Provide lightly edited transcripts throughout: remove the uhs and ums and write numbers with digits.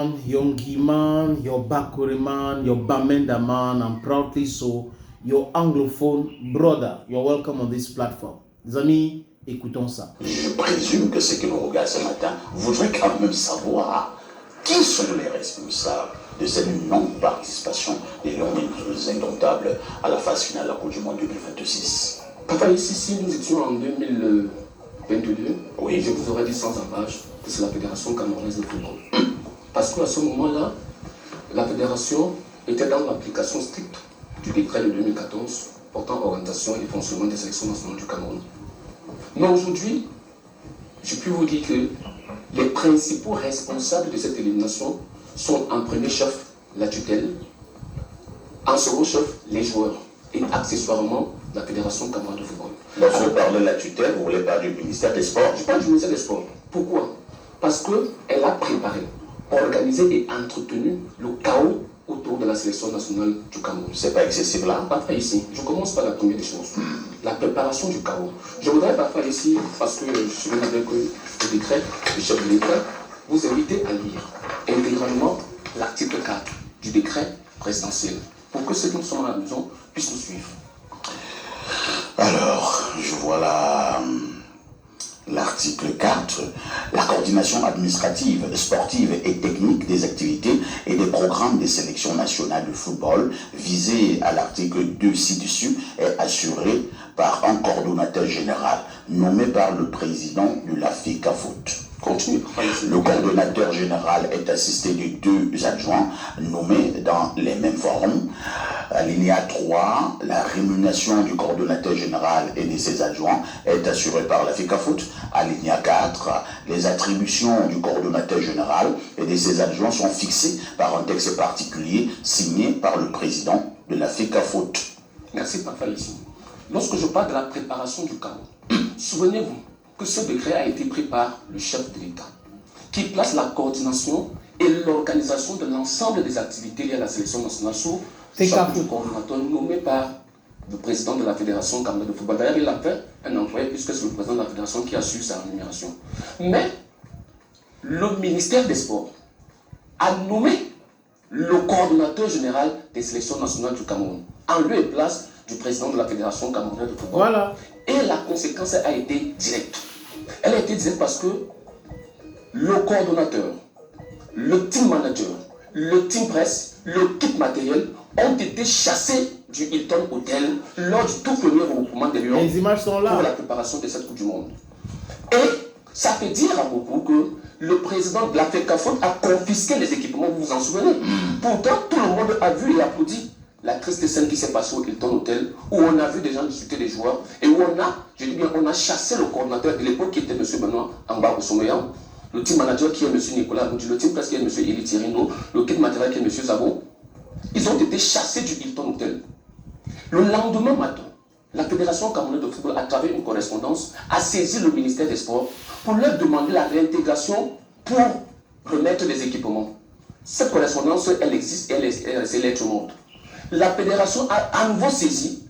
Yongi man, your Bakuri man, your Bamenda man, and proudly so, your Anglophone brother. You're welcome on this platform. Les amis, écoutons ça. Je présume que ce que l'on regarde ce matin voudrait quand même savoir qui sont les responsables de cette non-participation des Lions indomptables à la phase finale de la Coupe du Monde 2026. Papa, ici, si nous étions en 2022, oui, je vous aurais dit sans embâche que c'est la Fédération camerounaise de football. Parce qu'à ce moment-là, la fédération était dans l'application stricte du décret de 2014 portant orientation et fonctionnement des sélections nationales du Cameroun. Mais aujourd'hui, je peux vous dire que les principaux responsables de cette élimination sont en premier chef la tutelle, en second chef les joueurs et accessoirement la Fédération camerounaise de football. Lorsque vous parlez de la tutelle, vous voulez parler du ministère des Sports? Je parle du ministère des Sports. Pourquoi? Parce qu'elle a préparé, organisé et entretenu le chaos autour de la sélection nationale du Cameroun. C'est pas excessif là? Parfois ici, je commence par la première des choses. La préparation du chaos. Je voudrais parfois ici, parce que je suis avec le décret du chef de l'État, vous inviter à lire intégralement l'article 4 du décret présidentiel pour que ceux qui sont à la maison puissent nous suivre. Alors, je vois là l'article 4, la coordination administrative, sportive et technique des activités et des programmes des sélections nationales de football visés à l'article 2 ci-dessus est assurée par un coordonnateur général nommé par le président de la FECAFOOT. Continue. Le coordonnateur général est assisté de 2 adjoints nommés dans les mêmes forums. Alinéa 3, la rémunération du coordonnateur général et de ses adjoints est assurée par la FECAFOOT. Alinéa 4, les attributions du coordonnateur général et de ses adjoints sont fixées par un texte particulier signé par le président de la FECAFOOT. Merci, Papa, ici. Lorsque je parle de la préparation du chaos, souvenez-vous que ce décret a été pris par le chef de l'État, qui place la coordination et l'organisation de l'ensemble des activités liées à la sélection nationale sous chapeau du coordonnateur nommé par le président de la Fédération camerounaise de football. D'ailleurs, il a fait un employé puisque c'est le président de la Fédération qui assure sa rémunération. Mais le ministère des Sports a nommé le coordonnateur général des sélections nationales du Cameroun en lieu et place du président de la Fédération camerounaise de football. Voilà. Et la conséquence a été directe. Elle a été directe parce que le coordonnateur, le team manager, le team presse, le kit matériel ont été chassés du Hilton Hotel lors du tout premier regroupement des Lions. Les images sont là. Pour la préparation de cette Coupe du Monde. Et ça fait dire à beaucoup que le président de la FECAFOOT a confisqué les équipements, vous vous en souvenez. Pourtant, tout le monde a vu et applaudi la triste scène qui s'est passée au Hilton Hotel, où on a vu des gens discuter des joueurs, et où on a chassé le coordinateur de l'époque qui était M. Benoît Amba Osomeyan, le team manager qui est M. Nicolas Moudi, le team presse qui est M. Eli Tirino, le kit matériel qui est M. Zabo. Ils ont été chassés du Hilton Hotel. Le lendemain matin, la Fédération camerounaise de football, à travers une correspondance, a saisi le ministère des Sports pour leur demander la réintégration pour remettre les équipements. Cette correspondance, elle existe et elle est lettre morte. La fédération a à nouveau saisi,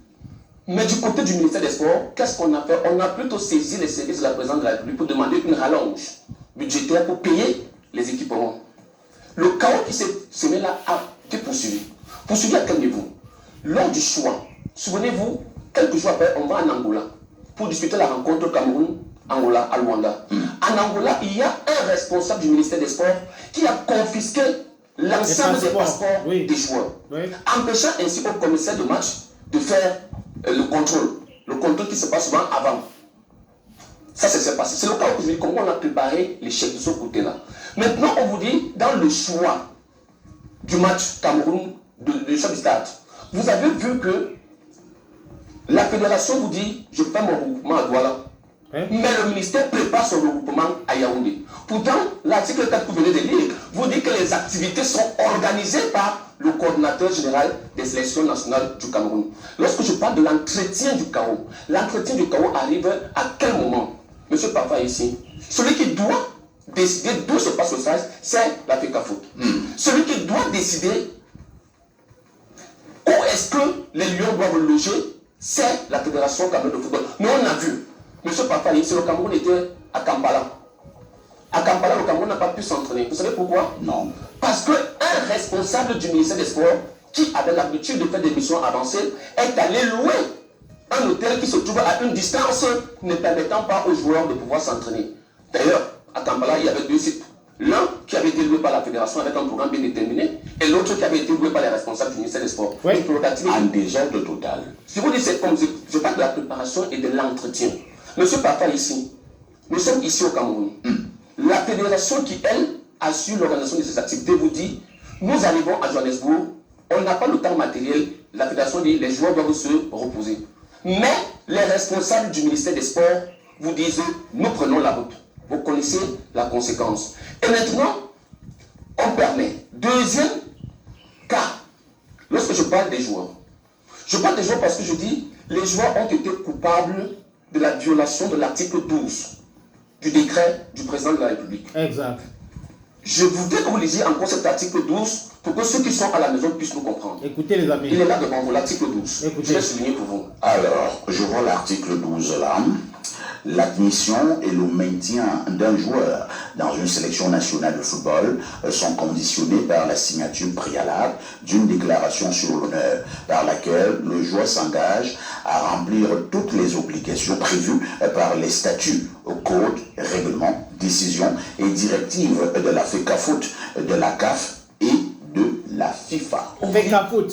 mais du côté du ministère des Sports, qu'est-ce qu'on a fait? On a plutôt saisi les services de la présidente de la République pour demander une rallonge budgétaire pour payer les équipements. Le chaos qui s'est semé là a été poursuivi. Poursuivi à quel niveau? Lors du choix, souvenez-vous, quelques jours après, on va en Angola pour discuter la rencontre Cameroun-Angola à Luanda. En Angola, il y a un responsable du ministère des Sports qui a confisqué l'ensemble des passeports des joueurs, empêchant ainsi au commissaire de match de faire le contrôle qui se passe souvent avant. Ça, c'est passé. C'est le cas où comment on a préparé l'échec de ce côté-là. Maintenant, on vous dit, dans le choix du match Cameroun, de chaque stade, vous avez vu que la fédération vous dit, je fais mon regroupement à Douala. Mais le ministère prépare son regroupement à Yaoundé. Pourtant, l'article 4 que vous venez de lire vous dit que les activités sont organisées par le coordinateur général des sélections nationales du Cameroun. Lorsque je parle de l'entretien du chaos arrive à quel moment? Monsieur Papa ici, celui qui doit décider d'où se passe le stage, c'est la FECAFOOT. Celui qui doit décider où est-ce que les Lions doivent loger, c'est la Fédération camerounaise de football. Mais on a vu, monsieur Papa ici, le Cameroun était à Kampala. À Kampala, le Cameroun n'a pas pu s'entraîner. Vous savez pourquoi? Non. Parce qu'un responsable du ministère des Sports, qui avait l'habitude de faire des missions avancées, est allé louer un hôtel qui se trouve à une distance ne permettant pas aux joueurs de pouvoir s'entraîner. D'ailleurs, à Kampala, il y avait deux sites. L'un qui avait été loué par la fédération avec un programme bien déterminé, et l'autre qui avait été loué par les responsables du ministère des Sports. Oui. En désordre total. Je vous dis, c'est comme je parle de la préparation et de l'entretien. Monsieur Papa, ici, nous sommes ici au Cameroun. La fédération qui, elle, assure l'organisation de ces activités vous dit, nous arrivons à Johannesburg, on n'a pas le temps matériel, la fédération dit, les joueurs doivent se reposer. Mais les responsables du ministère des Sports vous disent, nous prenons la route. Vous connaissez la conséquence. Et maintenant, on permet. Deuxième cas, lorsque je parle des joueurs. Je parle des joueurs parce que je dis, les joueurs ont été coupables de la violation de l'article 12 du décret du président de la République. Exact. Je voudrais que vous lisiez encore cet article 12 pour que ceux qui sont à la maison puissent nous comprendre. Écoutez les amis. Il est là devant vous, l'article 12. Écoutez. Je vais souligner pour vous. Alors, je vois l'article 12 là. L'admission et le maintien d'un joueur dans une sélection nationale de football sont conditionnés par la signature préalable d'une déclaration sur l'honneur par laquelle le joueur s'engage à remplir toutes les obligations prévues par les statuts, codes, règlements, décisions et directives de la FECAFOOT, de la CAF et de la FIFA. FECAFOOT.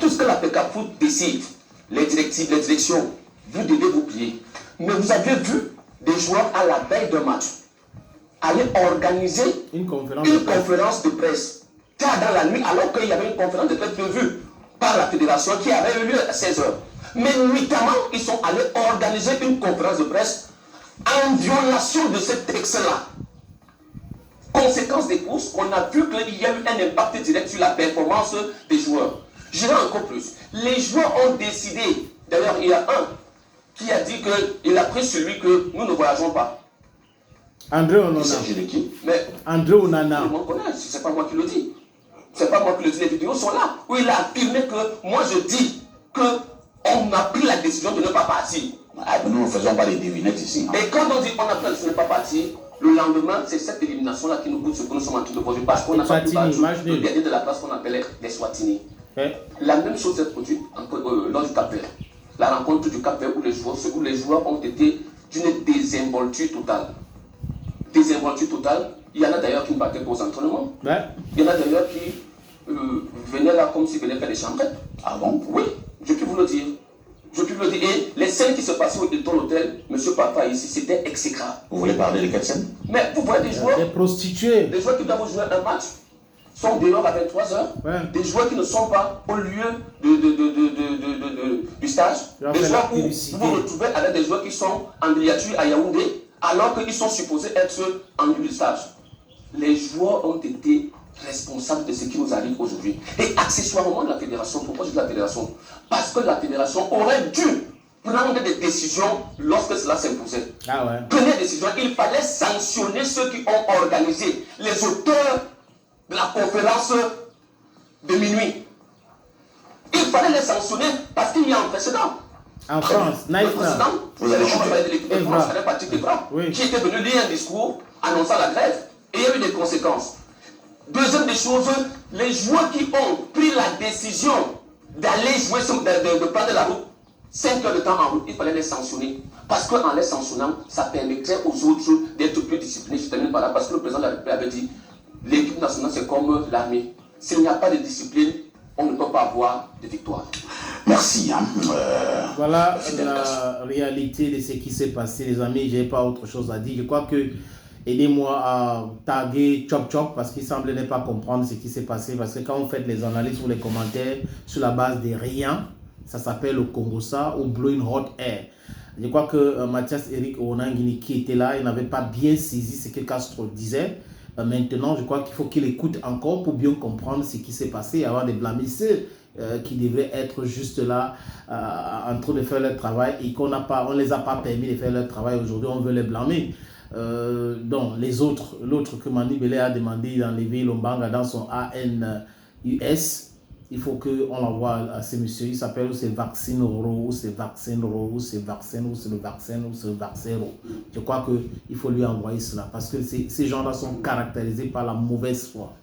Tout ce que la FECAFOOT décide, les directives, les directions, vous devez vous plier. Mais vous avez vu des joueurs à la veille d'un match aller organiser Une conférence de presse tard dans la nuit, alors qu'il y avait une conférence de presse prévue par la fédération qui avait eu lieu à 16h. Mais nuitamment, ils sont allés organiser une conférence de presse en violation de ce texte-là. Conséquence des courses, on a vu qu'il y a eu un impact direct sur la performance des joueurs. J'irai encore plus. Les joueurs ont décidé, d'ailleurs il y a un qui a dit qu'il a pris celui que nous ne voyageons pas. André Onana. Il s'agit de qui? Mais André Onana. tout le monde connaît, c'est pas moi qui le dis. C'est pas moi qui le dis, les vidéos sont là. Où il a affirmé que moi je dis qu'on a pris la décision de ne pas partir. Ah, nous ne faisons pas des devinettes ici. Hein. Et quand on dit qu'on a pris la décision de ne pas partir, le lendemain, c'est cette élimination-là qui nous coûte ce que nous sommes en train de produire. Parce qu'on n'a pas pu battre le gardien de la place qu'on appelait les Swatini. La même chose s'est produite lors du Cap-Vert. La rencontre du Cap-Vert où les joueurs ont été d'une désinvolture totale. Désinvolture totale. Il y en a d'ailleurs qui ne battaient pas aux entraînements. Ouais. Il y en a d'ailleurs qui venaient là comme s'ils venaient faire des chambrettes. Ah bon? Oui, je peux vous le dire. Je peux vous le dire. Et les scènes qui se passaient au Hilton Hotel, M. Papa ici, c'était exécrable. Vous voulez parler de quelle scène? Mais vous voyez des joueurs, Des prostituées. des joueurs qui doivent jouer un match sont dehors à 23h. Ouais. Des joueurs qui ne sont pas au lieu du stage. Des joueurs où vous vous retrouvez avec des joueurs qui sont en liature à Yaoundé alors qu'ils sont supposés être en lieu de stage. Les joueurs ont été responsables de ce qui nous arrive aujourd'hui. Et accessoirement la fédération, pourquoi je dis la fédération? Parce que la fédération aurait dû prendre des décisions lorsque cela s'imposait. Ah ouais. Prenez des décisions, il fallait sanctionner ceux qui ont organisé, les auteurs de la conférence de minuit. Il fallait les sanctionner parce qu'il y a un précédent. En France, Le précédent, vous allez parler de l'équipe de France, avec Patrick Evra, Oui. qui était venu lire un discours annonçant la grève. Et il y a eu des conséquences. Deuxième des choses, les joueurs qui ont pris la décision d'aller jouer, de prendre la route, 5 heures de temps en route, il fallait les sanctionner. Parce qu'en les sanctionnant, ça permettrait aux autres d'être plus disciplinés. Je termine par là, parce que le président de la République avait dit, l'équipe nationale c'est comme l'armée. S'il n'y a pas de discipline, on ne peut pas avoir de victoire. Merci. Hein. Voilà la réalité de ce qui s'est passé, les amis. Je n'ai pas autre chose à dire. Je crois que aidez-moi à taguer Chop Chop parce qu'il semble ne pas comprendre ce qui s'est passé. Parce que quand vous faites les analyses ou les commentaires sur la base de rien, ça s'appelle le Congossa ou Blowing Hot Air. Je crois que Mathias Eric Onangini qui était là, il n'avait pas bien saisi ce que Castro disait. Maintenant, je crois qu'il faut qu'il écoute encore pour bien comprendre ce qui s'est passé avant de blâmer ceux qui devraient être juste là en train de faire leur travail et qu'on ne les a pas permis de faire leur travail. Aujourd'hui, on veut les blâmer. Donc, les autres, l'autre que Mani Bele a demandé d'enlever Lombanga dans son ANUS, il faut qu'on l'envoie à ces messieurs. Il s'appelle ou c'est Vaccine Ro, ou c'est Vaccine Ro, ou c'est Vaccin, ou c'est le Vaccin, ou c'est le Vaccin Ro. Je crois qu'il faut lui envoyer cela parce que ces gens-là sont caractérisés par la mauvaise foi.